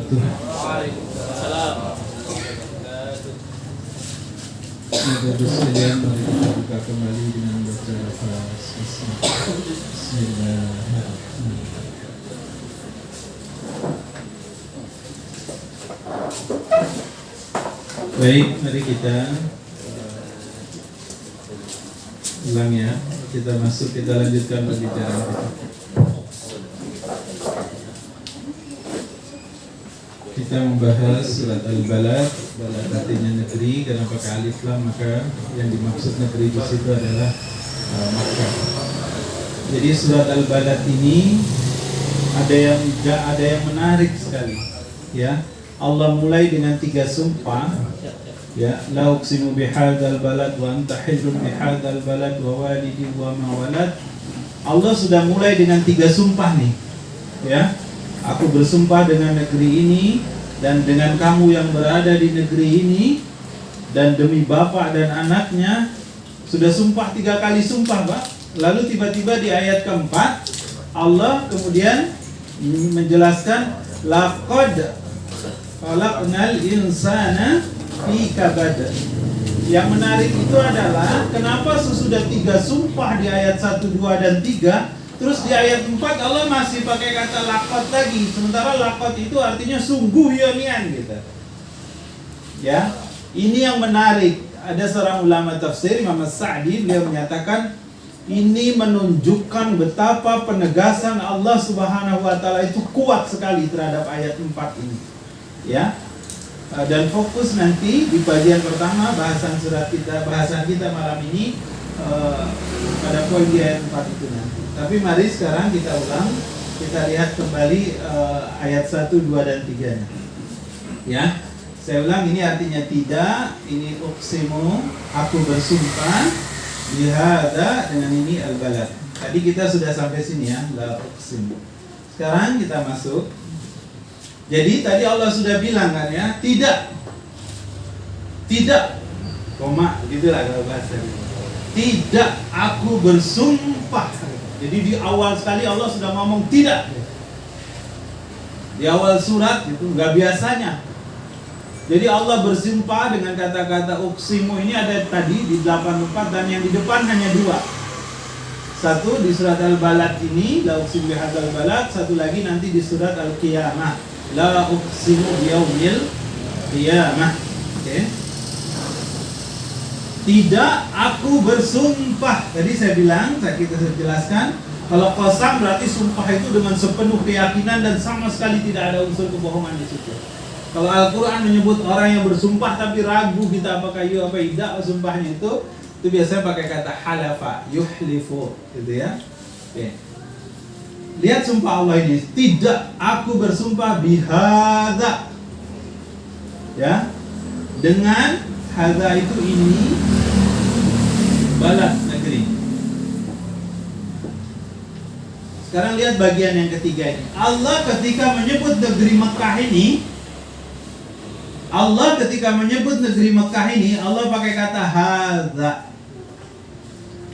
wabarakatuh. Bapak sekalian, mari kita buka kembali dengan baca lafaz Bismillahirrahmanirrahim. Baik, mari kita ulang ya. Kita lanjutkan pembicaraan kita. Kita membahas surat Al-Balad. Balad artinya negeri. Karena pakai alif lam, maka yang dimaksud negeri di situ adalah Makkah. Jadi surat Al-Balad ini ada yang menarik sekali. Ya, Allah mulai dengan 3 sumpah. Ya, la uqsimu bihadzal balad wa anta hillun bihadzal balad wa walidi wa ma walad. Allah sudah mulai dengan 3 sumpah nih. Ya. Aku bersumpah dengan negeri ini dan dengan kamu yang berada di negeri ini dan demi bapak dan anaknya. Sudah sumpah 3 kali sumpah, Pak. Lalu tiba-tiba di ayat keempat Allah kemudian menjelaskan laqad khalaqnal insana fi kabad. Yang menarik itu adalah kenapa sesudah 3 sumpah di ayat 1, 2 dan 3, terus di ayat 4 Allah masih pakai kata laqad lagi. Sementara laqad itu artinya sungguh yonian gitu. Ya, ini yang menarik. Ada seorang ulama tafsir, Imam As-Sa'di, beliau menyatakan ini menunjukkan betapa penegasan Allah Subhanahu wa taala itu kuat sekali terhadap ayat 4 ini. Ya. Dan fokus nanti di bagian pertama bahasan kita malam ini pada poin di ayat 4 itu nanti. Tapi mari sekarang kita ulang, kita lihat kembali ayat 1, 2 dan 3-nya. Ya. Saya ulang, ini artinya tidak, ini uqsimu, aku bersumpah, bihadza, dengan ini al-balad. Tadi kita sudah sampai sini ya, la uqsimu. Sekarang kita masuk. Jadi tadi Allah sudah bilang kan ya, tidak, koma, gitulah kalau bahasa. Tidak, aku bersumpah. Jadi di awal sekali Allah sudah ngomong tidak. Di awal surat itu nggak biasanya. Jadi Allah bersumpah dengan kata-kata uqsimu ini ada tadi di 84 dan yang di depan hanya 2. Satu di surat Al-Balad ini, la uqsimu bihadzal balad, satu lagi nanti di surat Al-Qiyamah, la uqsimu biyaumil qiyamah. Oke. Tidak, aku bersumpah. Tadi saya bilang, kita jelaskan, kalau qasam berarti sumpah itu dengan sepenuh keyakinan dan sama sekali tidak ada unsur kebohongan di situ. Kalau Al-Quran menyebut orang yang bersumpah tapi ragu kita apakah apa tidak sumpahnya itu biasanya pakai kata halafa, yuhlifu, gitu ya. Oke. Lihat sumpah Allah ini, tidak, aku bersumpah bihadza. Ya. Dengan hadza itu ini balad negeri. Sekarang lihat bagian yang ketiga ini. Allah ketika menyebut negeri Mekah ini, Allah pakai kata hadza.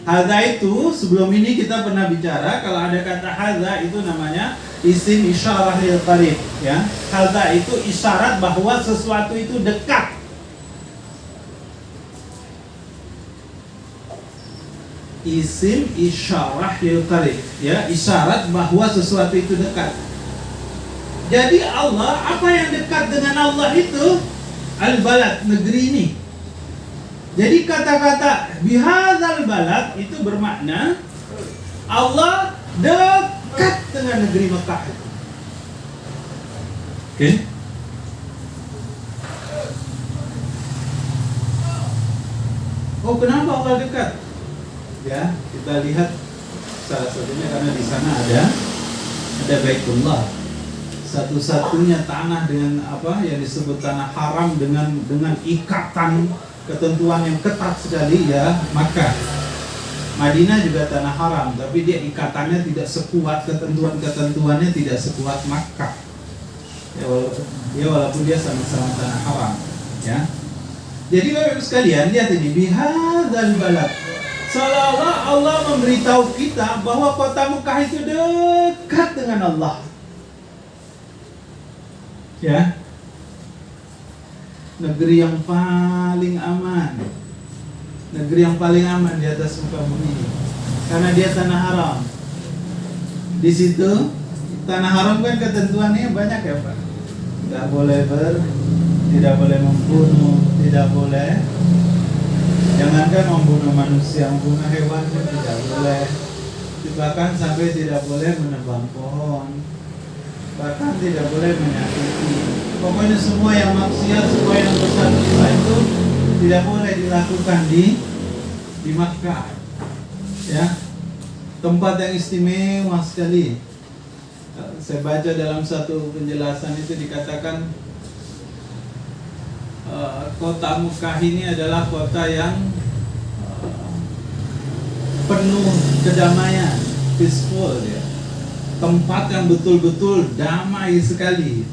Hadza itu sebelum ini kita pernah bicara kalau ada kata hadza itu namanya isim isyarah lil qarib ya. Hadza itu isyarat bahwa sesuatu itu dekat. Isim isyarah lil qarib ya, isyarat bahwa sesuatu itu dekat. Jadi Allah, apa yang dekat dengan Allah itu al-balad, negeri ini. Jadi kata-kata bihadzal balad itu bermakna Allah dekat dengan negeri Mekah. Oke. Oh, kenapa Allah dekat? Ya, kita lihat salah satunya karena di sana ada Baitullah. Satu-satunya tanah dengan apa yang disebut tanah haram dengan ikatan ketentuan yang ketat sekali ya, Makkah. Madinah juga tanah haram, tapi dia ikatannya tidak sekuat, ketentuannya tidak sekuat Makkah. Ya walaupun dia sama-sama tanah haram, ya. Jadi Bapak sekalian lihat ini bihadzal balad. Seolah-olah Allah memberitahu kita bahwa kota Mekah itu dekat dengan Allah. Ya, negeri yang paling aman, negeri yang paling aman di atas muka bumi ini, karena dia tanah haram. Di situ tanah haram kan ketentuannya banyak ya Pak. Tidak boleh tidak boleh membunuh, tidak boleh, jangankan membunuh manusia, membunuh hewan pun tidak boleh. Bahkan sampai tidak boleh menebang pohon, bahkan tidak boleh menyakiti. Pokoknya semua yang maksiat, semua yang dosa-dosa itu tidak boleh dilakukan di Makkah. Ya, tempat yang istimewa sekali. Saya baca dalam satu penjelasan itu dikatakan kota Mekah ini adalah kota yang penuh kedamaian, peaceful ya. Tempat yang betul-betul damai sekali.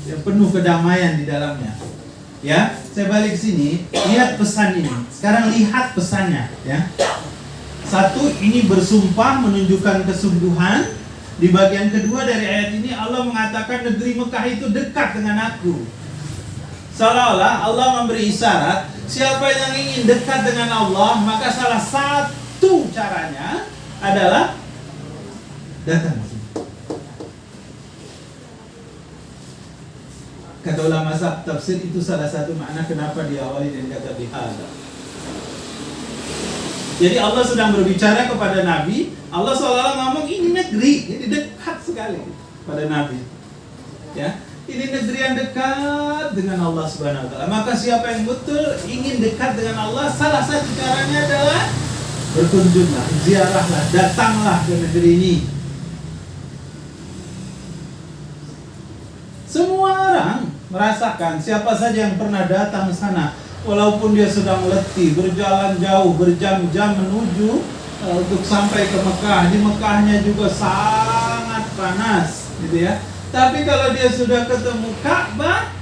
Ya, penuh kedamaian di dalamnya. Ya, saya balik sini, lihat pesan ini. Sekarang lihat pesannya ya. Satu, ini bersumpah menunjukkan kesungguhan. Di bagian kedua dari ayat ini Allah mengatakan negeri Mekah itu dekat dengan aku. Seolah-olah Allah memberi isyarat, siapa yang ingin dekat dengan Allah, maka salah satu caranya adalah datang. Kata ulama tafsir itu salah satu makna kenapa diawali dengan kata bihada. Jadi Allah sedang berbicara kepada Nabi, Allah seolah-olah ngomong ini negeri, ini dekat sekali pada Nabi. Ya, ini negeri yang dekat dengan Allah Subhanahu wa taala. Maka siapa yang betul ingin dekat dengan Allah, salah satu caranya adalah berkunjunglah, ziarahlah, datanglah ke negeri ini. Semua orang merasakan, siapa saja yang pernah datang ke sana, walaupun dia sedang letih, berjalan jauh, berjam-jam menuju untuk sampai ke Mekah. Di Mekahnya juga sangat panas, gitu ya. Tapi kalau dia sudah ketemu Ka'bah,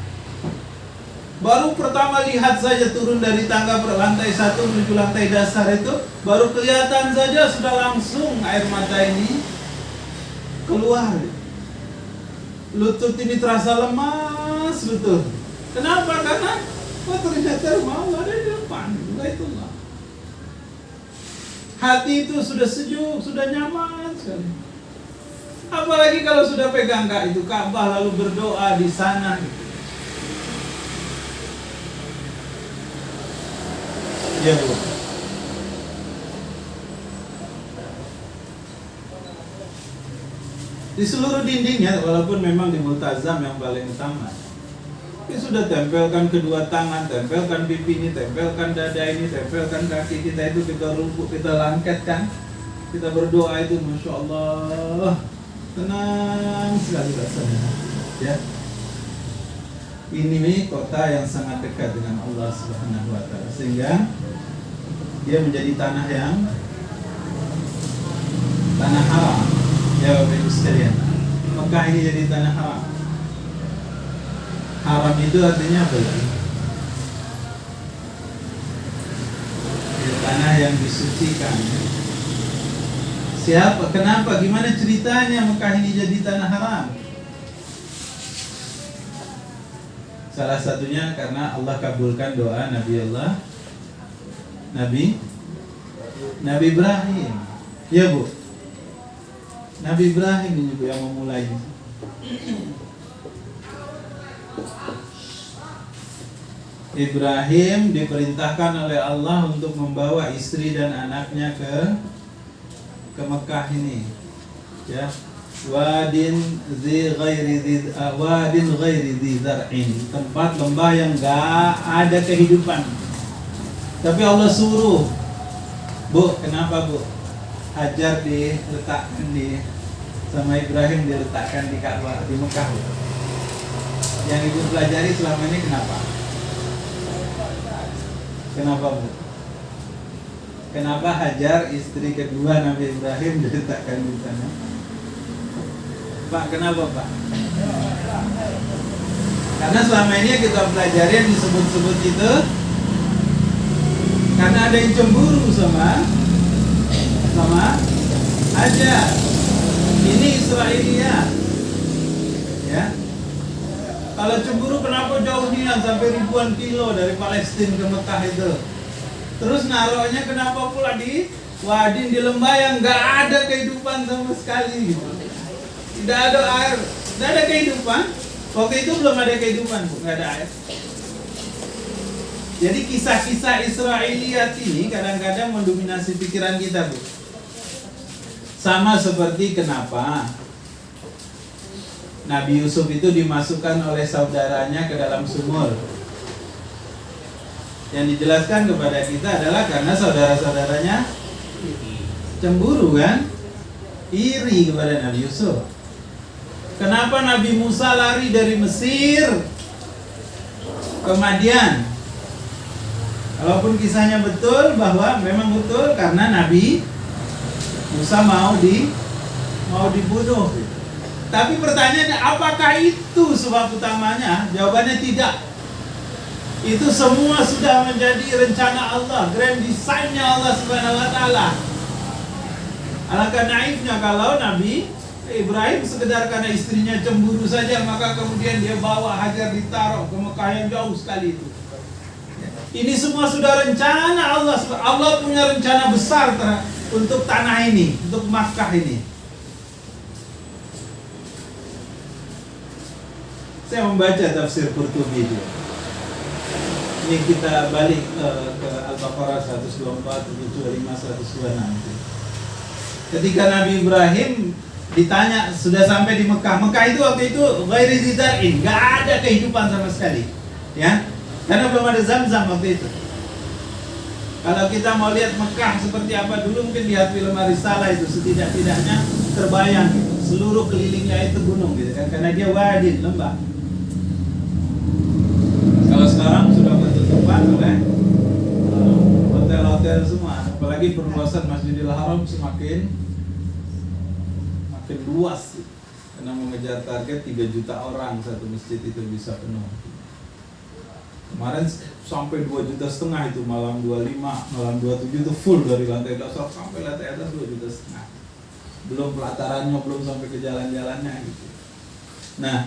baru pertama lihat saja turun dari tangga lantai 1 menuju lantai dasar itu, baru kelihatan saja sudah langsung air mata ini keluar. Lutut ini terasa lemas, lutut. Kenapa? Karena ternyata mau ada di depan. Baitullah. Hati itu sudah sejuk, sudah nyaman sekali. Apalagi kalau sudah pegang itu Ka'bah lalu berdoa di sana. Ya Bu. Di seluruh dindingnya, walaupun memang di Multazam yang paling utama, ini sudah tempelkan kedua tangan, tempelkan pipi ini, tempelkan dada ini, tempelkan kaki kita itu, kita rukuk, kita langkatkan, kita berdoa itu, Masya Allah, tenang sekali rasanya. Ya, ini kota yang sangat dekat dengan Allah Subhanahu wa taala, sehingga dia menjadi tanah haram. Ya Bapak Ibu sekalian, Mekah ini jadi tanah haram. Haram itu artinya apa? Ya, tanah yang disucikan. Siapa? Kenapa? Gimana ceritanya Mekah ini jadi tanah haram? Salah satunya karena Allah kabulkan doa Nabi Ibrahim. Ya Bu, Nabi Ibrahim ini juga yang memulainya. Ibrahim diperintahkan oleh Allah untuk membawa istri dan anaknya ke Mekah ini. Ya, wadin ghairi dzi zar'in, tempat lembah yang enggak ada kehidupan. Tapi Allah suruh, Bu, kenapa Bu? Hajar diletakkan sama Ibrahim diletakkan di Ka'bah di Mekah. Yang Ibu pelajari selama ini kenapa? Kenapa Bu? Kenapa Hajar istri kedua Nabi Ibrahim diletakkan di sana? Pak, kenapa Pak? Karena selama ini kita pelajari yang disebut-sebut itu karena ada yang cemburu sama Hajar. Ini Israiliyat. Ya. Kalau cemburu kenapa jauh nian sampai ribuan kilo dari Palestina ke Mekah itu? Terus naruhnya kenapa pula di wadin di lembah yang nggak ada kehidupan sama sekali gitu. Tidak ada air, tidak ada kehidupan. Waktu itu belum ada kehidupan, Bu, nggak ada air. Jadi kisah-kisah Israiliyat ini kadang-kadang mendominasi pikiran kita, Bu. Sama seperti kenapa Nabi Yusuf itu dimasukkan oleh saudaranya ke dalam sumur. Yang dijelaskan kepada kita adalah karena saudara-saudaranya cemburu kan? Iri kepada Nabi Yusuf. Kenapa Nabi Musa lari dari Mesir ke Madian? Walaupun kisahnya betul, bahwa memang betul karena Nabi Musa mau dibunuh. Tapi pertanyaannya, apakah itu sebab utamanya? Jawabannya tidak. Itu semua sudah menjadi rencana Allah, grand design-nya Allah Subhanahu wa taala. Alangkah naifnya kalau Nabi Ibrahim sekedar karena istrinya cemburu saja, maka kemudian dia bawa Hajar ditaruh ke Mekah yang jauh sekali itu. Ini semua sudah rencana Allah. Allah punya rencana besar untuk tanah ini, untuk Makkah ini. Saya membaca tafsir Qurtubi itu. Ini kita balik ke Al-Baqarah 124, 125, 126. Ketika Nabi Ibrahim ditanya sudah sampai di Mekah. Mekah itu waktu itu ghairi zidarin, nggak ada kehidupan sama sekali, ya, karena belum ada Zam-Zam waktu itu. Kalau kita mau lihat Mekah seperti apa dulu, mungkin lihat film Arisalah itu setidak-tidaknya terbayang gitu. Seluruh kelilingnya itu gunung gitu kan, karena dia wadin, lembah. Kalau sekarang sudah bertutupan oleh hotel-hotel semua, apalagi perluasan Masjidil Haram semakin luas, karena mengejar target 3 juta orang satu masjid itu bisa penuh. Kemarin sampai 2,5 juta itu, malam 25, malam 27 itu full dari lantai dasar sampai lantai atas 2,5 juta. Belum pelatarannya, belum sampai ke jalan-jalannya gitu. Nah,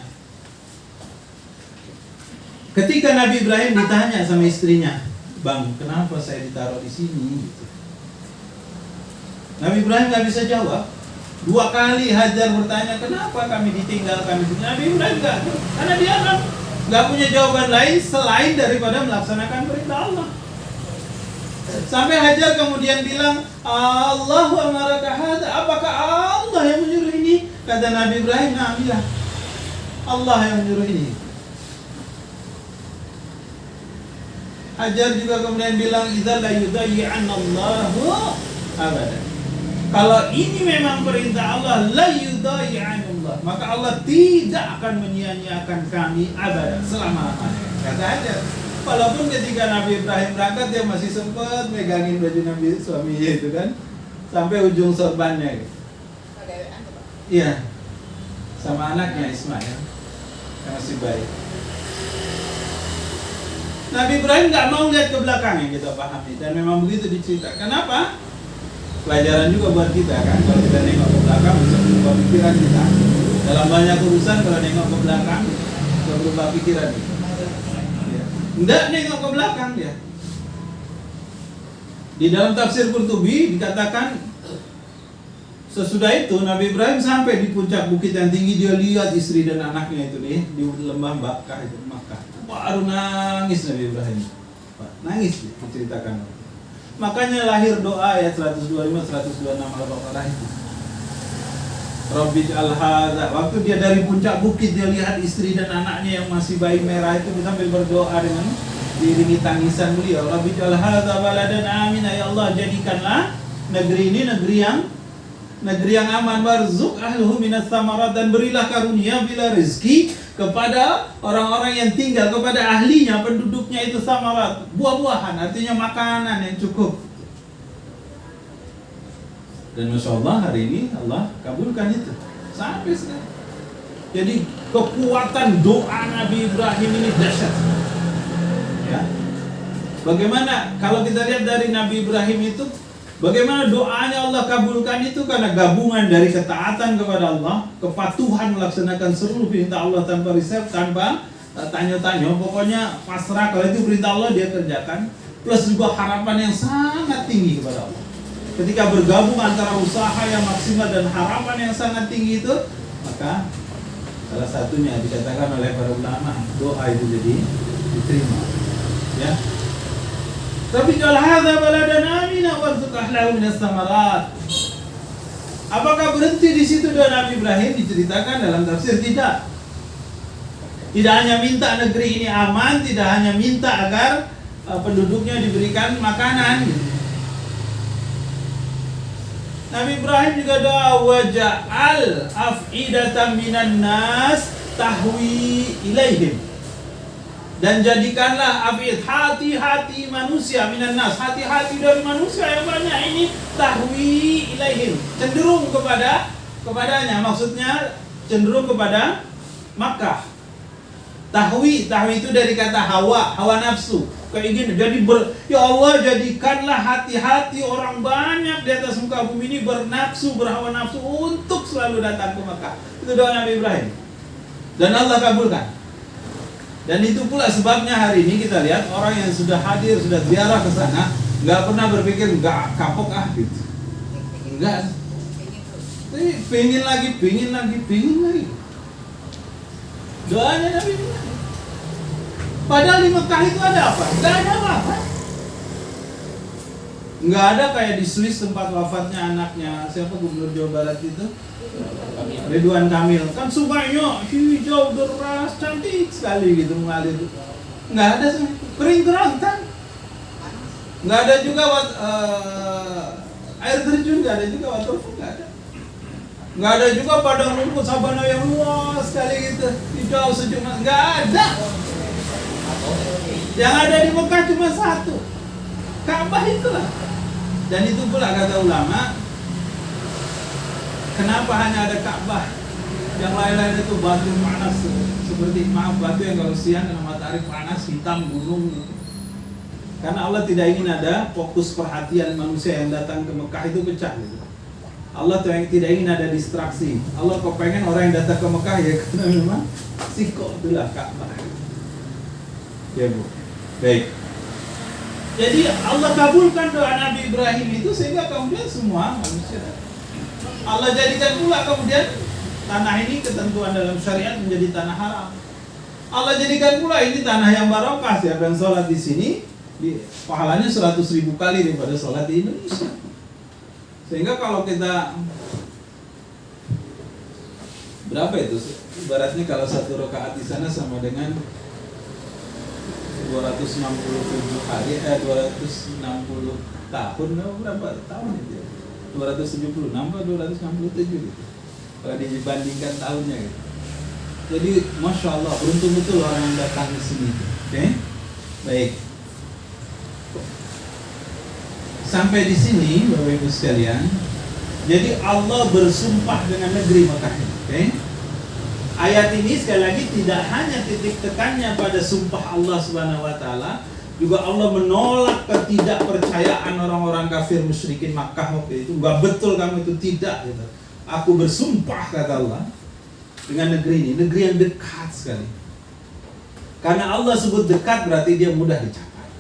ketika Nabi Ibrahim ditanya sama istrinya, "Bang, kenapa saya ditaruh di sini?" Gitu. Nabi Ibrahim nggak bisa jawab. 2 kali Hajar bertanya, "Kenapa kami ditinggalkan di sini?" Nabi Ibrahim nggak, karena dia nggak punya jawaban lain selain daripada melaksanakan perintah Allah. Sampai Hajar kemudian bilang, "Allahu amaraka hadza?" Apakah Allah yang menyuruh ini? Kata Nabi Ibrahim, "Nah, iya. Allah yang menyuruh ini." Hajar juga kemudian bilang, "Idza la yudayyi'anallahu abada." Kalau ini memang perintah Allah, la yudayyi'anallah, maka Allah tidak akan menyia-nyiakan kami abada, selama-lamanya. Kata Hajar. Walaupun ketika Nabi Ibrahim berangkat, dia masih sempat megangin baju Nabi suaminya itu kan, sampai ujung sorbannya gitu. Iya, sama anaknya Ismail yang masih baik. Nabi Ibrahim nggak mau lihat ke belakang, yang kita pahami, dan memang begitu diceritakan. Kenapa? Pelajaran juga buat kita kan, kalau kita nengok ke belakang bisa berubah pikiran kita. Dalam banyak urusan kalau nengok ke belakang bisa berubah pikiran kita. Ya. Nggak nengok ke belakang dia. Di dalam tafsir Qurtubi dikatakan, sesudah itu Nabi Ibrahim sampai di puncak bukit yang tinggi, dia lihat istri dan anaknya itu nih di lembah Makkah itu, Makkah. Baru nangis Nabi Ibrahim. Nangis diceritakan. Makanya lahir doa ayat 125, 126 Al-Baqarah itu. Rabbi al-hadza. Waktu dia dari puncak bukit, dia lihat istri dan anaknya yang masih bayi merah itu, sambil berdoa dengan diiringi tangisan beliau. Rabbi al-hadza baladan amin. Ya Allah, jadikanlah negeri ini negeri yang aman, warzuk ahluhu minas samarat, dan berilah karunia bila rezeki kepada orang-orang yang tinggal, kepada ahlinya, penduduknya itu samarat, buah-buahan, artinya makanan yang cukup. Dan Masya Allah hari ini Allah kabulkan itu sampai sekarang. Jadi kekuatan doa Nabi Ibrahim ini dahsyat. Ya. Bagaimana kalau kita lihat dari Nabi Ibrahim itu, bagaimana doanya Allah kabulkan itu karena gabungan dari ketaatan kepada Allah, kepatuhan melaksanakan seluruh perintah Allah tanpa reserve, tanpa tanya-tanya, pokoknya pasrah. Kalau itu perintah Allah dia kerjakan, plus juga harapan yang sangat tinggi kepada Allah. Ketika bergabung antara usaha yang maksimal dan harapan yang sangat tinggi itu, maka salah satunya dikatakan oleh para ulama, doa itu jadi diterima. Ya. Tapi kalau hadza baladan amina warzuq ahlahu minas samarat. Apakah berhenti di situ doa Nabi Ibrahim? Diceritakan dalam tafsir tidak. Tidak hanya minta negeri ini aman, tidak hanya minta agar penduduknya diberikan makanan. Nabi Ibrahim juga doa waja'al af'idatan minan nas tahwi ilaihim. Dan jadikanlah hati-hati manusia minan nas, hati-hati dari manusia yang banyak ini tahwi ilaihim, cenderung kepadanya, maksudnya cenderung kepada Makkah. Tahwi itu dari kata hawa nafsu, keinginan. Jadi ya Allah, jadikanlah hati-hati orang banyak di atas muka bumi ini bernafsu, berhawa nafsu untuk selalu datang ke Makkah. Itu doa Nabi Ibrahim. Dan Allah kabulkan. Dan itu pula sebabnya hari ini kita lihat orang yang sudah hadir, sudah ziarah ke sana, nggak pernah berpikir nggak kapok gitu. Enggak. Tapi pengin lagi. Doanya Nabi Ibrahim. Padahal di Mekah itu ada apa? Nggak ada apa-apa. Nggak ada kayak di Swiss tempat wafatnya anaknya siapa, gubernur Jawa Barat itu, Ridwan Kamil. Kan sungainya hijau deras, cantik sekali gitu mengalir. Nggak ada, kering kerontang. Nggak ada juga air terjun, nggak ada juga waterfall, nggak ada. Nggak ada juga padang rumput sabana yang luas sekali gitu, hijau sejuk, nggak ada. Yang ada di Mekah cuma satu, Ka'bah itulah. Dan itu pula kata ulama, kenapa hanya ada Ka'bah? Yang lain-lain itu batu panas, seperti batu yang kalau siang kena matahari panas, hitam, gunung gitu. Karena Allah tidak ingin ada fokus perhatian manusia yang datang ke Mekah itu pecah gitu. Allah tidak ingin ada distraksi. Allah kepengen orang yang datang ke Mekah ya karena memang sikoh itulah Ka'bah. Ya Bu. Baik. Jadi Allah kabulkan doa Nabi Ibrahim itu sehingga kemudian semua manusia. Allah jadikan pula kemudian tanah ini ketentuan dalam syariat menjadi tanah haram. Allah jadikan pula ini tanah yang barokah. Siapa yang sholat di sini, pahalanya 100.000 kali daripada sholat di Indonesia. Sehingga kalau kita berapa itu? Ibaratnya kalau satu rakaat di sana sama dengan 267 hari, 260 tahun, berapa tahun itu? 276 atau 267 gitu. Kalau dibandingkan tahunnya gitu. Jadi Masya Allah, beruntung betul orang yang datang ke sini. Oke? Baik. Sampai di sini Bapak Ibu sekalian. Jadi Allah bersumpah dengan negeri Mekah. Oke? Ayat ini sekali lagi tidak hanya titik tekannya pada sumpah Allah Subhanahu wa taala, juga Allah menolak ketidakpercayaan orang-orang kafir musyrikin Makkah waktu itu. Enggak betul kamu itu, tidak gitu. Aku bersumpah kata Allah dengan negeri ini, negeri yang dekat sekali. Karena Allah sebut dekat berarti dia mudah dicapai.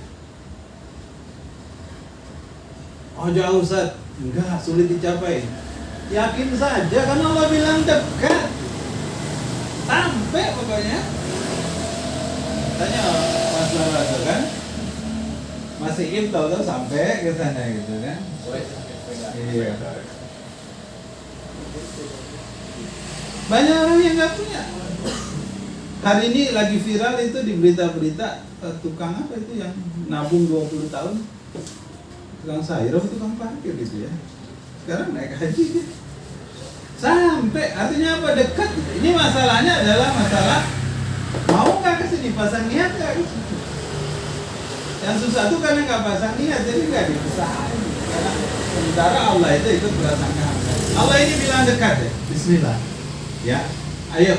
Oh jauh Ustaz, enggak, sulit dicapai. Yakin saja karena Allah bilang dekat. Sampai pokoknya. Tanya Mas Lala itu kan, masih Im tahu-tahu sampai ke sana gitu kan. Iya. Banyak orang yang nggak punya. Hari ini lagi viral itu di berita-berita tukang apa itu yang nabung 20 tahun. Tukang sayur atau tukang parkir gitu ya. Sekarang naik haji dia. Sampai, artinya apa? Dekat. Ini masalahnya adalah masalah mau nggak kesini, pasang niat nggak kesini. Yang susah tuh karena nggak pasang niat, jadi nggak diusahain. Karena sementara Allah itu ikut berasangka. Allah ini bilang dekat ya. Bismillah. Ya, ayo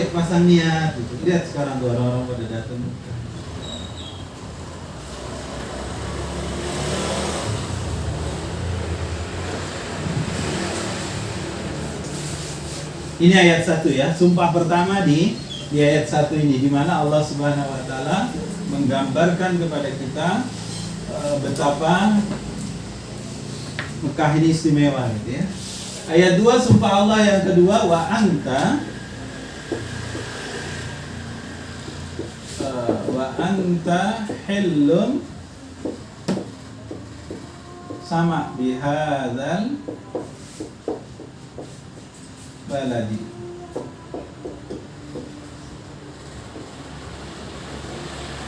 pasang niat. Gitu. Lihat sekarang tuh orang-orang pada datang. Ini ayat 1 ya, sumpah pertama di di ayat 1 ini, di mana Allah Subhanahu wa taala menggambarkan kepada kita betapa Mekah ini istimewa gitu ya. Ayat 2 sumpah Allah yang kedua, wa anta hillun sama bihadzal baladi.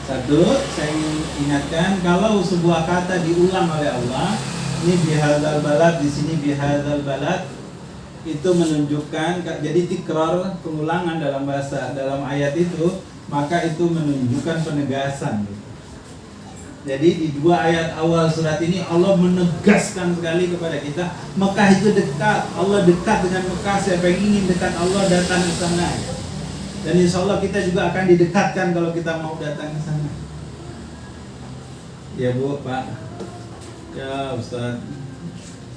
Satu, saya ingin ingatkan kalau sebuah kata diulang oleh Allah, ini bihadzal balad, di sini bihadzal balad, itu menunjukkan, jadi tikrar, pengulangan dalam ayat itu, maka itu menunjukkan penegasan. Jadi di 2 ayat awal surat ini Allah menegaskan sekali kepada kita, Mekah itu dekat, Allah dekat dengan Mekah, siapa yang ingin dekat Allah datang ke sana. Dan insya Allah kita juga akan didekatkan kalau kita mau datang ke sana. Ya Bu, Pak. Ya Ustaz,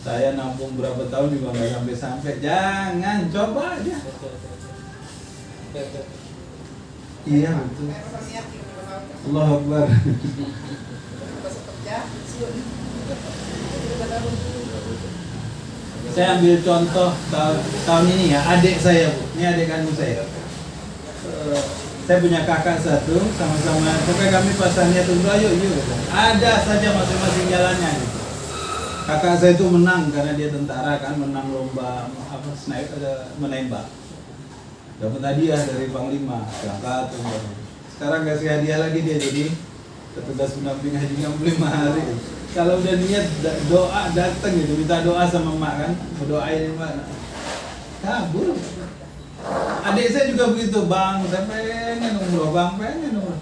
saya nampung berapa tahun juga nggak sampai-sampai. Jangan, coba aja. Iya betul. Allahu Akbar. Saya ambil contoh tahun ini ya, adik saya Bu. Ini adik kandung saya. Saya punya kakak satu, sama-sama. Pokoknya kami pasangnya tunggu, ayo yuk. Ada saja masing-masing jalannya. Gitu. Kakak saya itu menang karena dia tentara kan, menang lomba menembak. Dapat hadiah dari Panglima, berangkat. Sekarang kasih hadiah lagi dia jadi petugas pendamping haji 65 hari. Kalau udah niat doa datang gitu, minta doa sama emak kan, berdoain emak. Kabur. Adik saya juga begitu, Bang, saya pengen umroh, Bang, pengen umroh.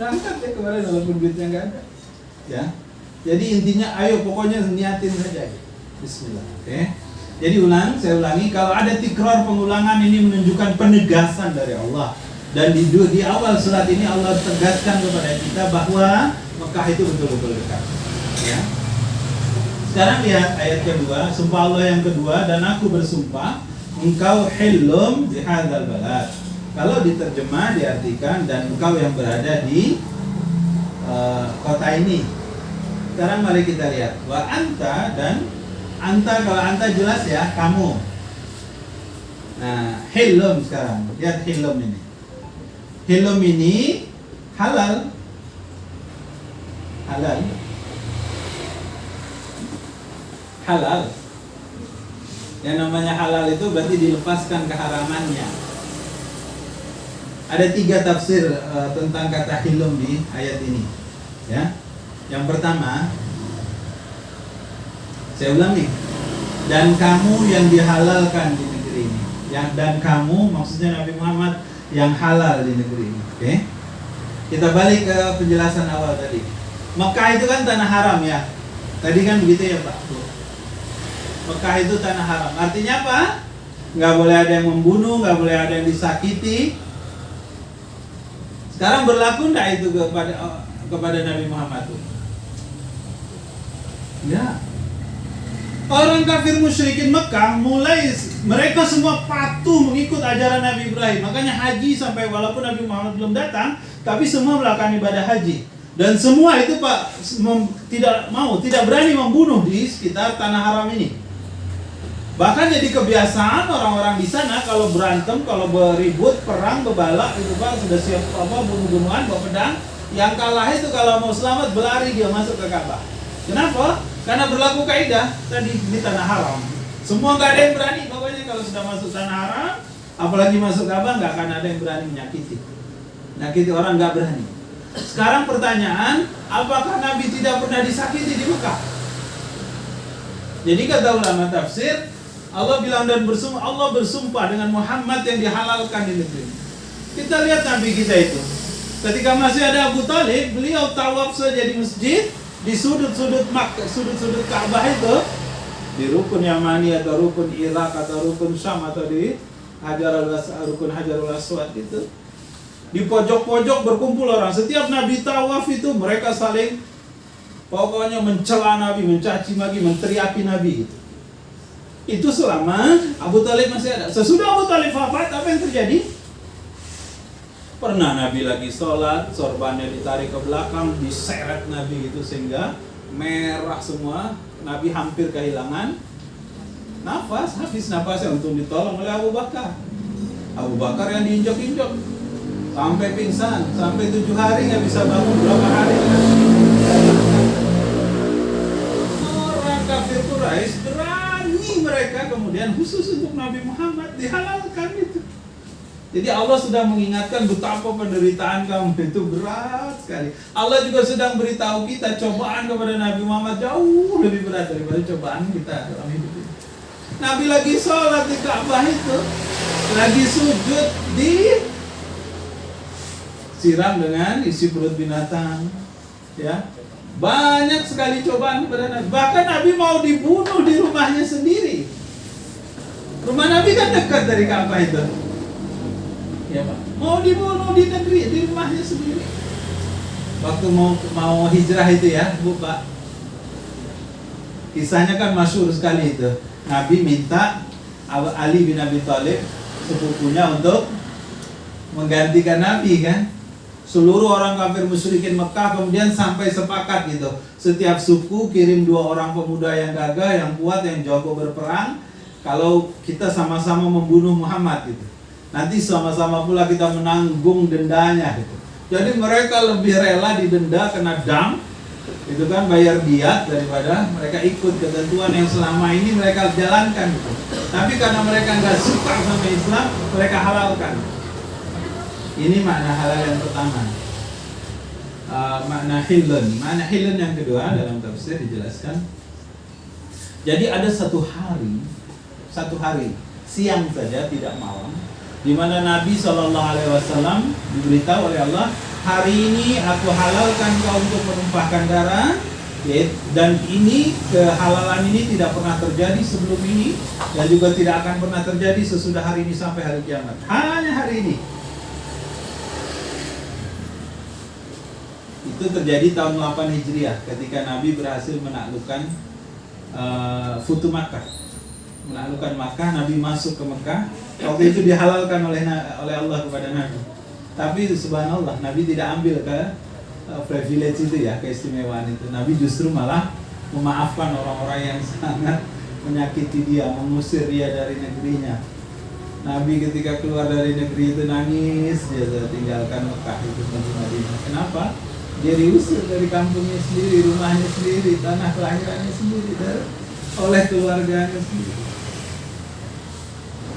Berangkat ya kemarin walaupun duitnya nggak ada. Ya. Jadi intinya ayo pokoknya niatin saja. Bismillah. Oke. Jadi saya ulangi, kalau ada tikrar pengulangan ini menunjukkan penegasan dari Allah. Dan di awal surat ini Allah tegaskan kepada kita bahwa Mekah itu betul-betul dekat. Ya. Sekarang lihat ayat kedua, sumpah Allah yang kedua, dan aku bersumpah engkau hillum bihadzal balad. Kalau diterjemah diartikan dan engkau yang berada di kota ini. Sekarang mari kita lihat wa anta, dan anta, kalau anta jelas ya kamu. Nah, hillum sekarang. Lihat hillum ini. Hillum ini halal. Halal. Halal. Yang namanya halal itu berarti dilepaskan keharamannya. Ada 3 tafsir tentang kata hilum di ayat ini. Ya, yang pertama, saya ulangi, dan kamu yang dihalalkan di negeri ini. Dan kamu maksudnya Nabi Muhammad yang halal di negeri ini. Oke? Kita balik ke penjelasan awal tadi. Mekah itu kan tanah haram ya. Tadi kan begitu ya Pak. Mekah itu tanah haram. Artinya apa? Nggak boleh ada yang membunuh, nggak boleh ada yang disakiti. Sekarang berlaku nggak itu kepada Nabi Muhammad? Ya. Orang kafir musyrikin Mekah mereka semua patuh mengikut ajaran Nabi Ibrahim. Makanya haji sampai walaupun Nabi Muhammad belum datang, tapi semua melakukan ibadah haji. Dan semua itu Pak tidak berani membunuh di sekitar tanah haram ini. Bahkan jadi kebiasaan orang-orang di sana kalau berantem, kalau beribut, perang, bebalak itu Pak sudah siap bunuh-bunuhan, bawa pedang. Yang kalah itu kalau mau selamat berlari dia masuk ke Ka'bah. Kenapa? Karena berlaku kaidah tadi di tanah haram. Semua nggak ada yang berani, pokoknya kalau sudah masuk tanah haram, apalagi masuk Ka'bah nggak akan ada yang berani menyakiti. Nyakiti orang nggak berani. Sekarang pertanyaan, apakah Nabi tidak pernah disakiti di Mekah? Jadi kata ulama tafsir, Allah bilang dan Allah bersumpah dengan Muhammad yang dihalalkan di negeri. Kita lihat Nabi kita itu. Ketika masih ada Abu Talib, beliau tawaf saja di masjid, di sudut-sudut Makkah, sudut-sudut Ka'bah itu, di rukun Yamani atau rukun Irak atau rukun Syam atau di rukun Hajarul Aswad itu. Di pojok-pojok berkumpul orang. Setiap Nabi tawaf itu mereka saling pokoknya mencela Nabi, mencaci maki, menteriaki Nabi gitu. Itu selama Abu Talib masih ada. Sesudah Abu Talib wafat, apa yang terjadi? Pernah Nabi lagi sholat, sorbannya ditarik ke belakang, diseret Nabi itu sehingga merah semua. Nabi hampir kehilangan nafas, habis nafasnya untuk ditolong oleh Abu Bakar. Abu Bakar yang diinjak-injak sampai pingsan, sampai 7 hari nggak bisa bangun, berapa hari kan? Orang kafir Quraisy berani mereka kemudian khusus untuk Nabi Muhammad dihalalkan itu. Jadi Allah sudah mengingatkan betapa penderitaan kamu itu berat sekali. Allah juga sedang beritahu kita cobaan kepada Nabi Muhammad jauh lebih berat daripada cobaan kita dalam hidup ini. Nabi lagi sholat di Ka'bah itu, lagi sujud di siram dengan isi perut binatang, ya. Banyak sekali cobaan kepada Nabi. Bahkan Nabi mau dibunuh di rumahnya sendiri. Rumah Nabi kan dekat dari Ka'bah itu. Ya Pak, mau dibunuh di negeri, di rumahnya sendiri. Waktu mau hijrah itu ya, Bu Pak. Kisahnya kan masyhur sekali itu. Nabi minta Ali bin Abi Thalib, sepupunya, untuk menggantikan Nabi kan. Seluruh orang kafir musyrikin Mekah kemudian sampai sepakat gitu. Setiap suku kirim 2 orang pemuda yang gagah, yang kuat, yang jago berperang. Kalau kita sama-sama membunuh Muhammad gitu. Nanti sama-sama pula kita menanggung dendanya gitu. Jadi mereka lebih rela didenda, kena dam, itu kan, bayar diat, daripada mereka ikut ketentuan yang selama ini mereka jalankan gitu. Tapi karena mereka nggak suka sama Islam, mereka halalkan. Ini makna halal yang pertama. Makna hilun. Makna hilun yang kedua dalam tafsir dijelaskan. Jadi ada satu hari siang saja, tidak malam, di mana Nabi SAW diberitahu oleh Allah, hari ini aku halalkan kau untuk menumpahkan darah, dan ini kehalalan ini tidak pernah terjadi sebelum ini, dan juga tidak akan pernah terjadi sesudah hari ini sampai hari kiamat. Hanya hari ini. Itu terjadi tahun 8 Hijriah ketika Nabi berhasil menaklukkan Futu Makkah. Menaklukkan Makkah, Nabi masuk ke Mekah. Waktu itu dihalalkan oleh Allah kepada Nabi. Tapi subhanallah, Nabi tidak ambil ke privilege itu ya, keistimewaan itu. Nabi justru malah memaafkan orang-orang yang sangat menyakiti dia, mengusir dia dari negerinya. Nabi ketika keluar dari negeri itu nangis, dia tinggalkan Mekah itu menuju Madinah. Kenapa? Dia diusir dari kampungnya sendiri, rumahnya sendiri, tanah kelahirannya sendiri, oleh keluarganya sendiri.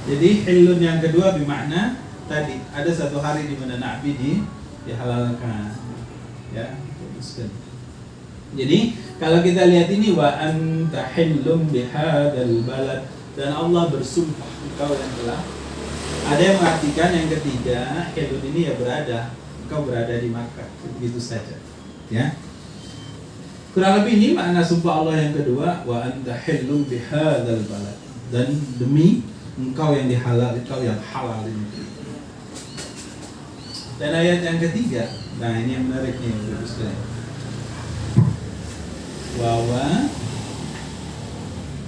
Jadi hilun yang kedua bermakna tadi ada satu hari di mana Nabi dihalalkan, ya. Jadi kalau kita lihat ini, wa anta hillum bihadzal balad, dan Allah bersumpah engkau yang telah. Ada yang mengartikan yang ketiga, hilun ini ya engkau berada di Makkah, begitu saja, ya. Kurang lebih ini makna sumpah Allah yang kedua, wa anta hillum bihadzal balad, dan demi engkau yang engkau yang halal ini. Dan ayat yang ketiga, nah ini yang menarik nih, Bapak sekalian. Wawa,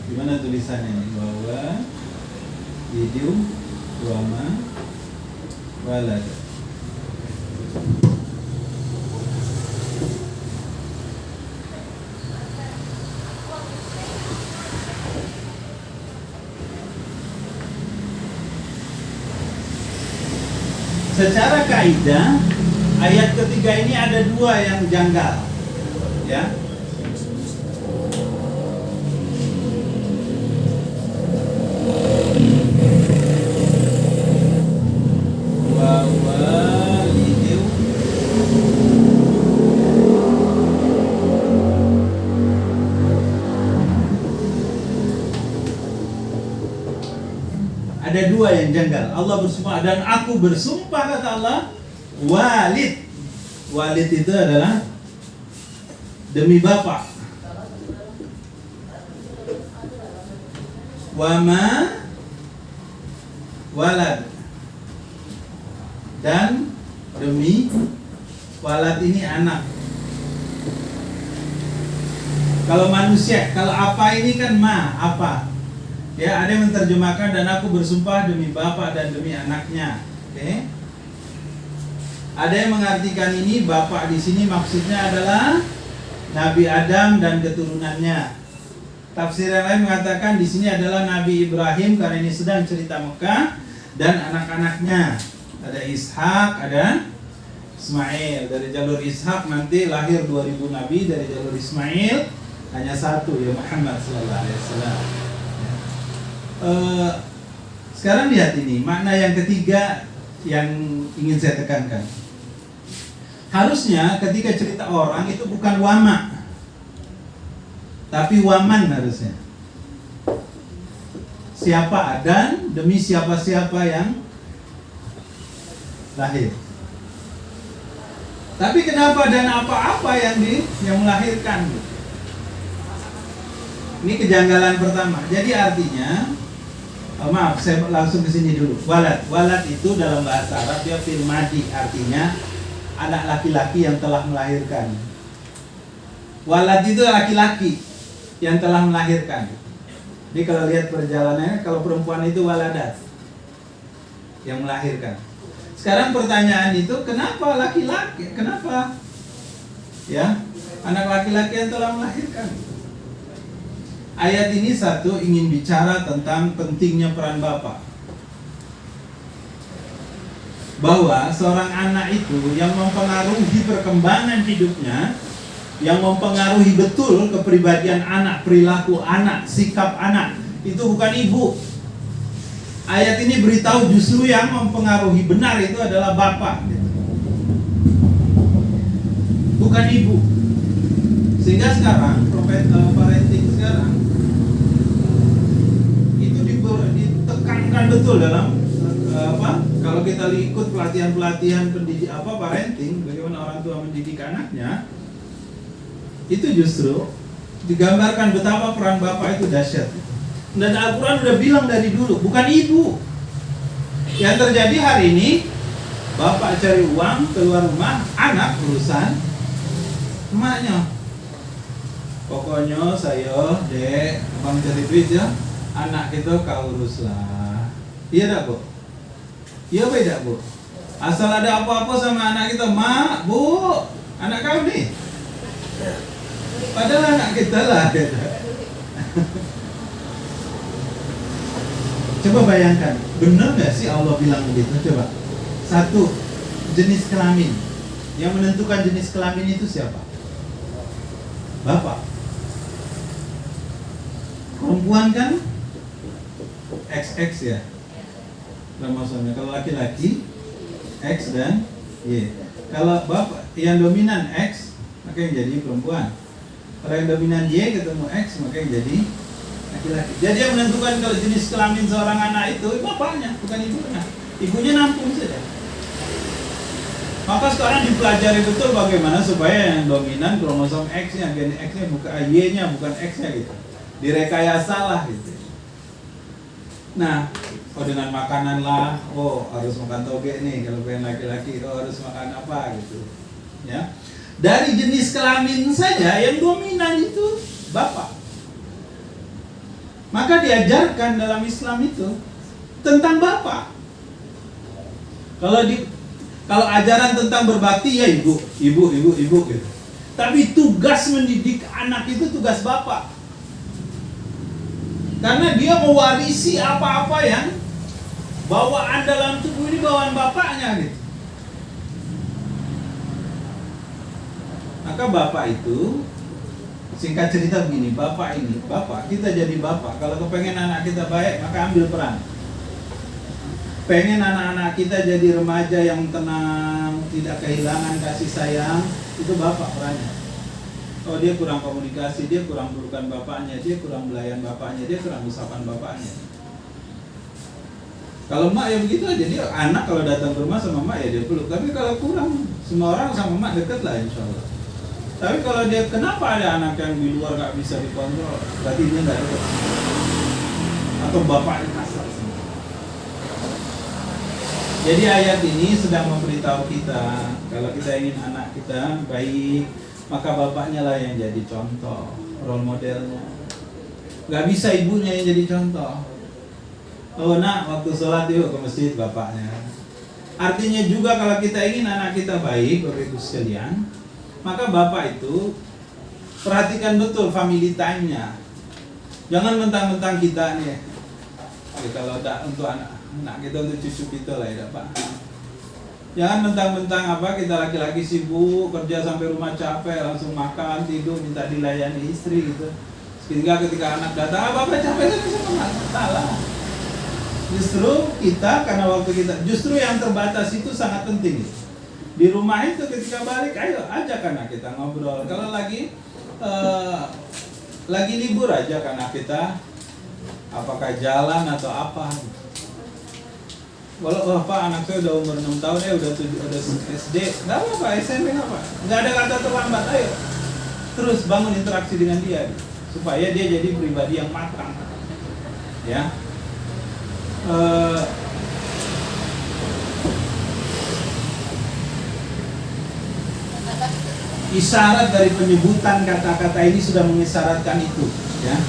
gimana tulisannya ini? Wawa, video, wama, walad. Secara kaidah, ayat ketiga ini ada 2 yang janggal, ya. Ada 2 yang janggal. Allah bersumpah, dan aku bersumpah, kata Allah, walid. Walid itu adalah demi bapak. Wama walad, dan demi walad ini anak. Kalau manusia, kalau apa ini kan apa. Ya, ada yang menerjemahkan dan aku bersumpah demi bapak dan demi anaknya. Oke. Ada yang mengartikan ini bapak di sini maksudnya adalah Nabi Adam dan keturunannya. Tafsir yang lain mengatakan di sini adalah Nabi Ibrahim karena ini sedang cerita Mekah, dan anak-anaknya. Ada Ishak, ada Ismail. Dari jalur Ishak nanti lahir 2000 nabi, dari jalur Ismail hanya satu, ya Muhammad sallallahu alaihi wasallam. Sekarang lihat ini, makna yang ketiga yang ingin saya tekankan. Harusnya ketika cerita orang itu bukan wama, tapi waman harusnya. Siapa dan demi siapa-siapa yang lahir. Tapi kenapa dan apa-apa yang melahirkan? Ini kejanggalan pertama. Jadi artinya, maaf, saya langsung ke sini dulu. Walad, walad itu dalam bahasa Arab dia fil madi, artinya anak laki-laki yang telah melahirkan. Walad itu laki-laki yang telah melahirkan. Jadi kalau lihat perjalanannya, kalau perempuan itu waladat, yang melahirkan. Sekarang pertanyaan itu, kenapa laki-laki? Kenapa? Ya, anak laki-laki yang telah melahirkan. Ayat ini satu ingin bicara tentang pentingnya peran bapak. Bahwa seorang anak itu yang mempengaruhi perkembangan hidupnya, yang mempengaruhi betul kepribadian anak, perilaku anak, sikap anak, itu bukan ibu. Ayat ini beritahu justru yang mempengaruhi benar itu adalah bapak, bukan ibu. Sehingga sekarang parenting sekarang itu ditekankan betul dalam kalau kita ikut pelatihan parenting, bagaimana orang tua mendidik anaknya, itu justru digambarkan betapa peran bapak itu dahsyat. Dan Al-Quran udah bilang dari dulu, bukan ibu. Yang terjadi hari ini, bapak cari uang, keluar rumah, anak urusan emaknya. Pokoknya saya, dek, abang cari duit ya, anak itu kau uruslah. Iya tak, Bu? Iya beda, Bu. Asal ada apa-apa sama anak kita, mak, bu, anak kau nih. Padahal anak kita lah. Coba bayangkan, benar nggak sih Allah bilang begitu? Coba. Satu, jenis kelamin. Yang menentukan jenis kelamin itu siapa? Bapak. Perempuan kan XX ya. Kromosonya. Kalau laki-laki X dan Y. Kalau bapak yang dominan X, maka yang jadi perempuan. Kalau yang dominan Y ketemu X, maka yang jadi laki-laki. Jadi yang menentukan kalau jenis kelamin seorang anak itu bapaknya, bukan ibunya. Ibunya nampung saja. Maka sekarang dipelajari betul bagaimana supaya yang dominan kromosom X-nya, gen X-nya bukan Y-nya, bukan X-nya gitu. Direkayasa lah gitu. Nah, dengan makanan lah, harus makan toge nih, kalau pengen laki-laki, harus makan apa gitu. Ya. Dari jenis kelamin saja yang dominan itu bapak. Maka diajarkan dalam Islam itu tentang bapak. Kalau ajaran tentang berbakti ya ibu gitu. Tapi tugas mendidik anak itu tugas bapak. Karena dia mewarisi apa-apa yang bawaan dalam tubuh ini bawaan bapaknya gitu. Maka bapak itu, singkat cerita begini, bapak kita jadi bapak. Kalau kepengen anak kita baik, maka ambil peran. Pengen anak-anak kita jadi remaja yang tenang, tidak kehilangan kasih sayang, itu bapak perannya. Oh, dia kurang komunikasi, dia kurang pelukan bapaknya, dia kurang belayan bapaknya, dia kurang usapan bapaknya. Kalau emak ya begitu aja, dia anak kalau datang ke rumah sama emak ya dia peluk. Tapi kalau kurang, semua orang sama emak deket lah insya Allah. Tapi kalau dia, kenapa ada anak yang di luar gak bisa dikontrol, berarti dia gak deket. Atau bapaknya kasar. Jadi ayat ini sedang memberitahu kita, kalau kita ingin anak kita baik, maka bapaknya lah yang jadi contoh, role modelnya. Gak bisa ibunya yang jadi contoh. Oh nak, waktu sholat yuk ke masjid bapaknya. Artinya juga kalau kita ingin anak kita baik, Bapak Ibu sekalian, maka Bapak itu perhatikan betul family time-nya. Jangan mentang-mentang kita nih, kalau untuk anak kita, untuk cucu kita lah ya Pak. Jangan mentang-mentang kita laki-laki sibuk kerja sampai rumah capek, langsung makan, tidur, minta dilayani istri gitu. Ketika anak datang, Bapak capek kan sama salah. Justru kita, karena waktu kita, justru yang terbatas itu sangat penting. Di rumah itu ketika balik, ayo ajak anak kita ngobrol. Kalau lagi libur aja anak kita, apakah jalan atau apa. Walau Pak anak saya udah umur 6 tahun udah SD, nggak apa-apa, SMP nggak apa, nggak ada kata terlambat, ayo terus bangun interaksi dengan dia supaya dia jadi pribadi yang matang, ya. Isyarat dari penyebutan kata-kata ini sudah mengisyaratkan itu, ya.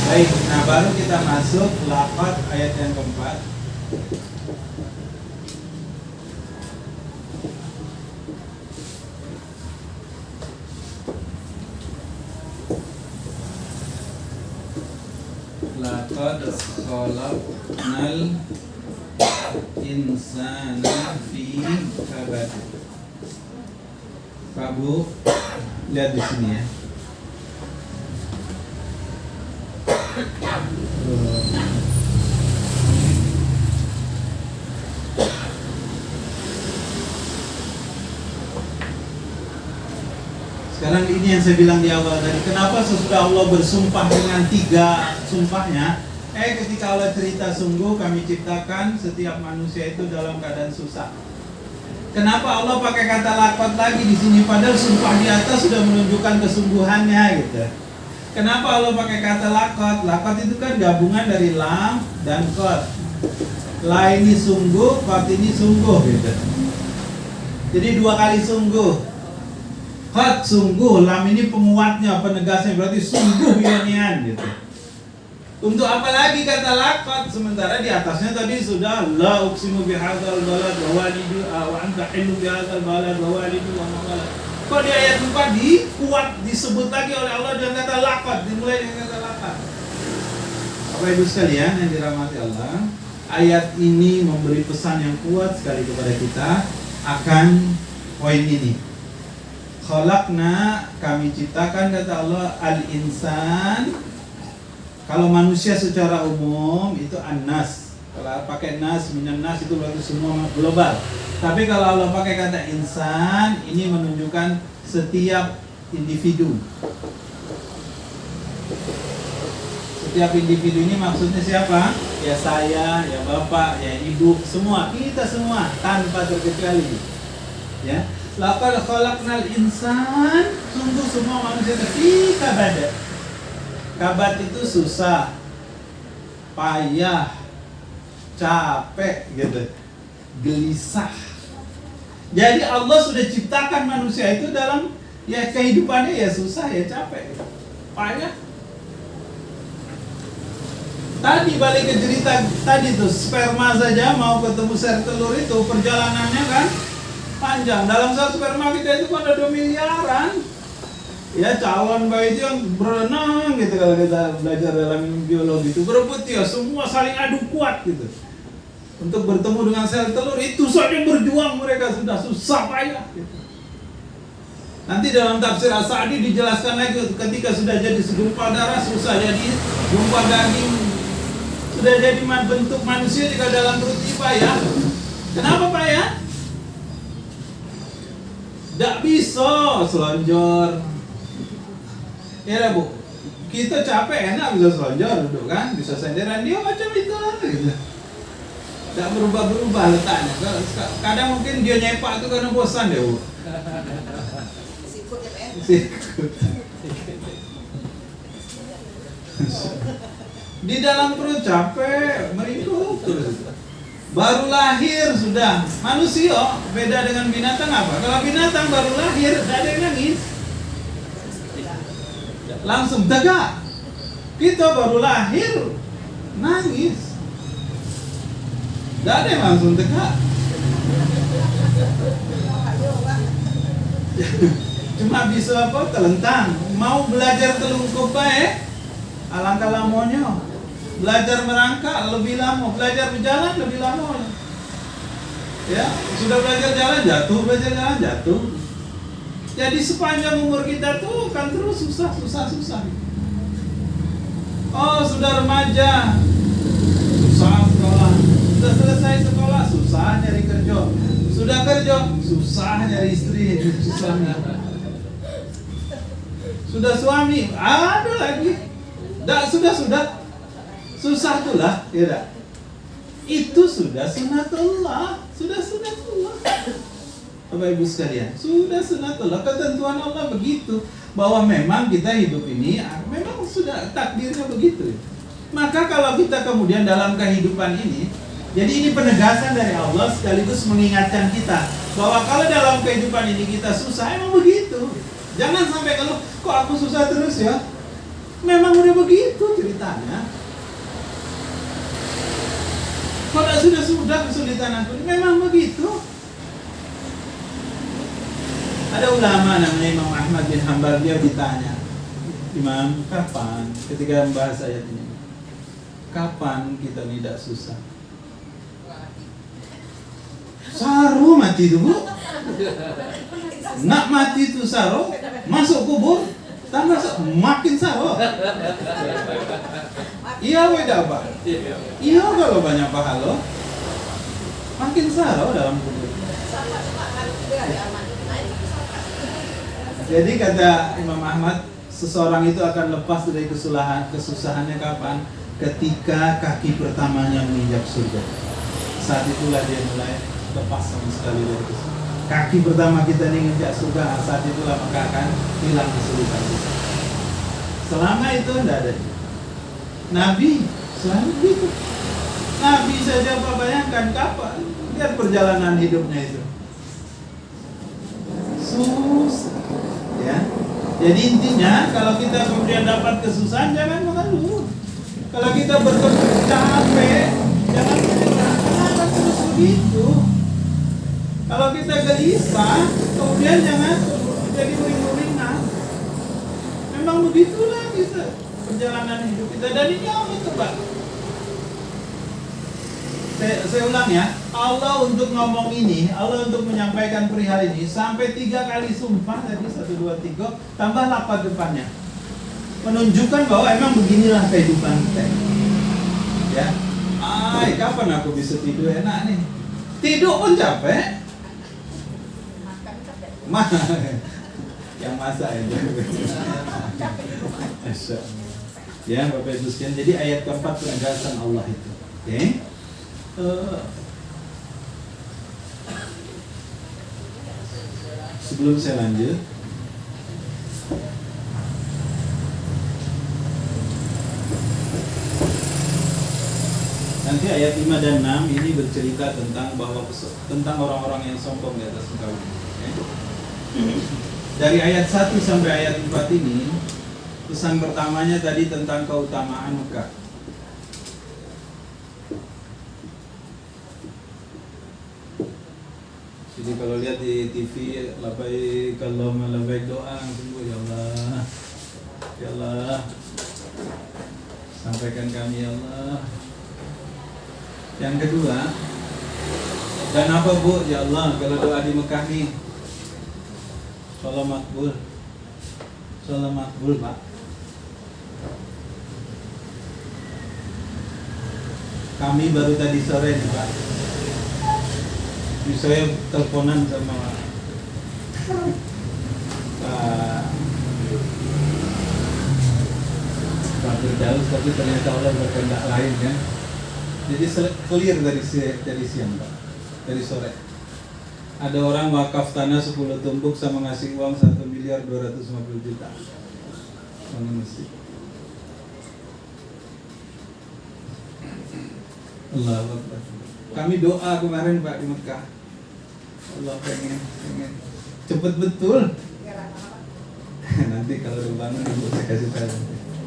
Baik, nah baru kita masuk lafaz ayat yang keempat. Laqad khalaqnal insana fi kabad. Pak Bu, lihat di sini ya. Sekarang ini yang saya bilang di awal tadi, kenapa sesudah Allah bersumpah dengan 3 sumpahnya, ketika Allah cerita sungguh kami ciptakan setiap manusia itu dalam keadaan susah. Kenapa Allah pakai kata laqad lagi di sini padahal sumpah di atas sudah menunjukkan kesungguhannya gitu. Kenapa Allah pakai kata laqad? Laqad itu kan gabungan dari lam dan qad. La ini sungguh, qad ini sungguh gitu. Jadi 2 kali sungguh. Qad sungguh, lam ini penguatnya, penegasnya, berarti sungguh yanian gitu. Untuk apa lagi kata laqad sementara di atasnya tadi sudah la uqsimu bihadzal balad wa walidu wa anta hillu bihadzal balad wa walidu wa ma walad. Kok di ayat 4 dikuat disebut lagi oleh Allah dengan kata laqad, dimulai dengan kata laqad. Bapak Ibu sekalian yang dirahmati Allah, ayat ini memberi pesan yang kuat sekali kepada kita akan poin ini. Khalaqna, kami ciptakan kata Allah, al-insan. Kalau manusia secara umum itu an-nas. Kalau pakai nas, minan nas itu berarti semua global. Tapi kalau Allah pakai kata insan, ini menunjukkan setiap individu. Setiap individu ini maksudnya siapa? Ya saya, ya bapak, ya ibu, semua, kita semua tanpa terkecuali. Ya. Laqad khalaqnal insan, sungguh semua manusia fi kabad. Kabat itu susah, payah, capek gitu, gelisah. Jadi Allah sudah ciptakan manusia itu dalam ya kehidupannya ya susah, ya capek, payah. Tadi balik ke cerita tadi tuh, sperma saja mau ketemu sel telur itu perjalanannya kan panjang. Dalam satu sperma kita itu ada 2 miliaran. Ya calon bayi itu yang berenang gitu, kalau kita belajar dalam biologi itu berebut ya, semua saling adu kuat gitu untuk bertemu dengan sel telur. Itu saja berjuang mereka, sudah susah payah gitu. Nanti dalam tafsir As-Sa'di dijelaskan lagi ketika sudah jadi segumpal darah susah jadi gumpal daging, sudah jadi bentuk manusia jika dalam perut payah. Kenapa payah? Tidak bisa selonjor. Ya Bu, kita capek enak bisa selonjor duduk kan, bisa senderan, dia macam itu gitu. Tidak berubah-berubah letaknya. Kadang mungkin dia nyepak itu karena bosan deh Bu. Sikut ya Pak? Sikut. Di dalam perut capek, meringkuk terus. Baru lahir sudah. Manusia beda dengan binatang apa? Kalau binatang baru lahir, tidak ada yang nangis, langsung tegak. Kita baru lahir nangis, tidak ada yang langsung tegak. Cuma bisa apa? Telentang. Mau belajar telungkup baik, alangkah lamanya. Belajar merangkak lebih lama, belajar berjalan lebih lama. Ya, sudah belajar jalan jatuh, belajar jalan jatuh. Jadi sepanjang umur kita tuh kan terus susah. Oh, sudah remaja, susah sekolah. Sudah selesai sekolah, susah nyari kerja. Sudah kerja, susah nyari istri, susah. Sudah suami, ada lagi. Sudah susah itulah, ya. Itu sudah sunatullah. Bapak Ibu sekalian, sudah sunatullah, ketentuan Allah begitu, bahwa memang kita hidup ini memang sudah takdirnya begitu. Maka kalau kita kemudian dalam kehidupan ini, jadi ini penegasan dari Allah sekaligus mengingatkan kita bahwa kalau dalam kehidupan ini kita susah, emang begitu. Jangan sampai kalau kok aku susah terus ya. Memang udah begitu ceritanya. Kalau sudah kesulitan aku, memang begitu. Ada ulama namanya Imam Ahmad bin Hanbal, dia ditanya, Imam, kapan ketika membahas ayat ini, kapan kita tidak susah? Saru mati itu, Bu. Nak mati itu saru, masuk kubur, tambah makin saru. Iya beda Pak. Iya kalau banyak pahala, makin saru dalam kubur. Jadi kata Imam Ahmad, seseorang itu akan lepas dari kesusahannya kapan? Ketika kaki pertamanya menginjak surga. Saat itulah dia mulai lepas sama sekali dari kesusahan. Kaki pertama kita menginjak surga, saat itulah maka akan hilang kesulitan kita. Selama itu tidak ada. Nabi selalu begitu. Nabi saja Pak, bayangkan kapan? Lihat perjalanan hidupnya itu. Susah. Ya. Jadi intinya kalau kita kemudian dapat kesusahan jangan mengeluh. Kalau kita bertemu capek jangan menyerah. Kenapa terus begitu? Kalau kita gelisah kemudian jangan jadi uring-uringan. Memang begitulah kita perjalanan hidup kita, dan ini apa itu Pak? Saya ulang ya, Allah untuk ngomong ini, Allah untuk menyampaikan perihal ini sampai 3 kali sumpah tadi, 1, 2, 3, tambah lapat depannya, menunjukkan bahwa emang beginilah kehidupan kita. Ya, kapan aku bisa tidur enak nih? Tidur pun capek. Yang masak ya. Ya Bapak Ibu sekalian, jadi ayat keempat penegasan Allah itu. Oke. Sebelum saya lanjut, nanti ayat 5 dan 6 ini bercerita tentang tentang orang-orang yang sombong di atas muka bumi. Dari ayat 1 sampai ayat 4 ini, pesan pertamanya tadi tentang keutamaan Mekah. Jadi kalau lihat di TV, labbaik Allahumma labbaik, doa langsung, ya Allah, sampaikan kami ya Allah. Yang kedua, dan apa Bu? Ya Allah, kalau doa di Mekah nih, salam makbul Pak. Kami baru tadi sore nih Pak, saya teleponan sama Pak Firdaus, tapi ternyata Allah berkehendak lain kan. Jadi clear dari siang Pak, dari sore. Ada orang wakaf tanah 10 tumpuk sama ngasih uang 1.250.000.000 bangun masjid. Allahu Akbar. Kami doa kemarin Pak di Mekah. Allah pengen cepet betul. Nanti kalau udah bangun Ibu saya kasih tahu.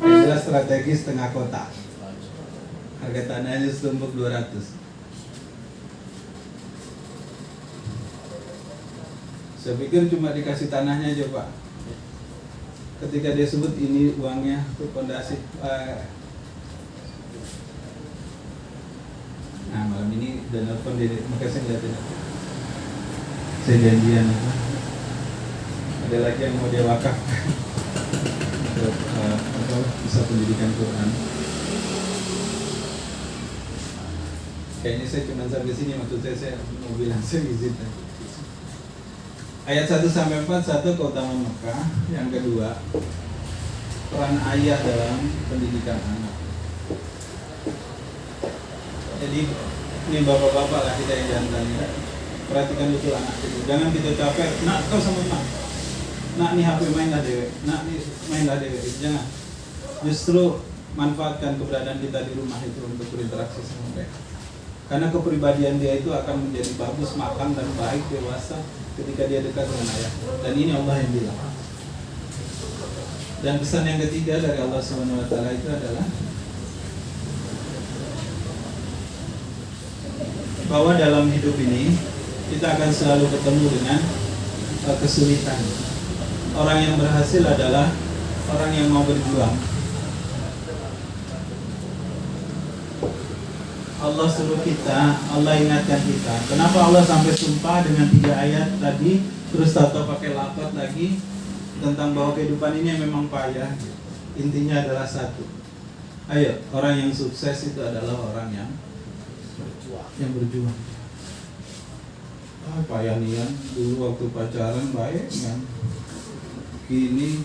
Adalah strategis tengah kota. Harga tanahnya setumpuk 200. Saya pikir cuma dikasih tanahnya aja Pak. Ketika dia sebut ini uangnya untuk fondasi. Nah malam ini udah nelfon dia, makanya saya ngeliatin apa. Saya janjian apa. Ada lagi yang mau dia wakaf untuk bisa pendidikan Quran. Kayaknya saya cuma sampai sini, maksud saya mau bilang saya izin. Ayat 1-4, satu keutamaan Mekah. Yang kedua, peran ayah dalam pendidikan anak. Jadi ini bapak-bapak lah kita yang jantannya, perhatikan betul anak itu. Jangan kita capek, nak kau sama mak, nak nih HP mainlah dewe, nak nih mainlah dewe. Jangan. Justru manfaatkan keberadaan kita di rumah itu untuk berinteraksi sama mereka. Karena kepribadian dia itu akan menjadi bagus, makan dan baik dewasa ketika dia dekat dengan ayah. Dan ini Allah yang bilang. Dan pesan yang ketiga dari Allah SWT itu adalah bahwa dalam hidup ini kita akan selalu ketemu dengan kesulitan. Orang yang berhasil adalah orang yang mau berjuang. Allah suruh kita, Allah ingatkan kita. Kenapa Allah sampai sumpah dengan 3 ayat tadi, terus tato pakai lapat lagi tentang bahwa kehidupan ini memang payah. Intinya adalah satu. Ayo, orang yang sukses itu adalah orang yang berjuang. Payah nih kan, dulu waktu pacaran baik kan, kini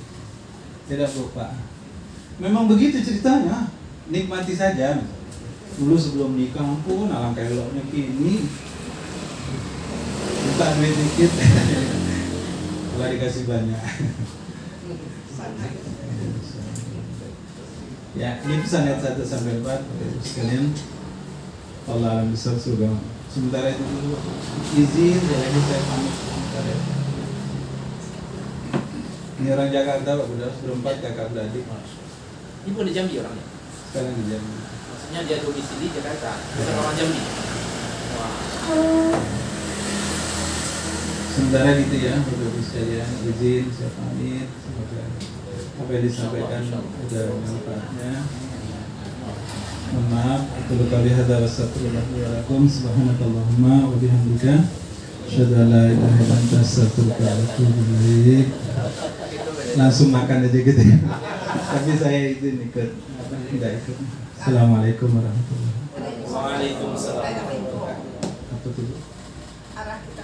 tidak Pak. Memang begitu ceritanya. Nikmati saja. Dulu sebelum nikah, ampun alangkah eloknya, kini buka duit dikit malah dikasih banyak. Ya, ini pesan ayat 1-4 sekalian. Allah alam besar surga. Sementara itu dulu izin, jadi saya pamit sebentar ya. Ini orang Jakarta Pak, udah 4 kakak beradik. Ini bukan di Jambi orangnya? Sekarang di Jambi. Maksudnya dia domisili Jakarta, bukan orang Jambi. Wah. Sementara gitu ya, Bapak-Ibu sekalian, izin saya pamit. Semoga apa yang disampaikan ada manfaatnya. Mohon maaf, aku kali hadza wa astagfirullahaladzim. Subhanakallahumma wa bihamdika asyhadu an la ilaha illa anta astaghfiruka wa atubu ilaik. Langsung makan aja gitu ya. Tapi saya itu ikut apa tidak ikut. Assalamualaikum warahmatullahi wabarakatuh. Waalaikumsalam. Apa tuh?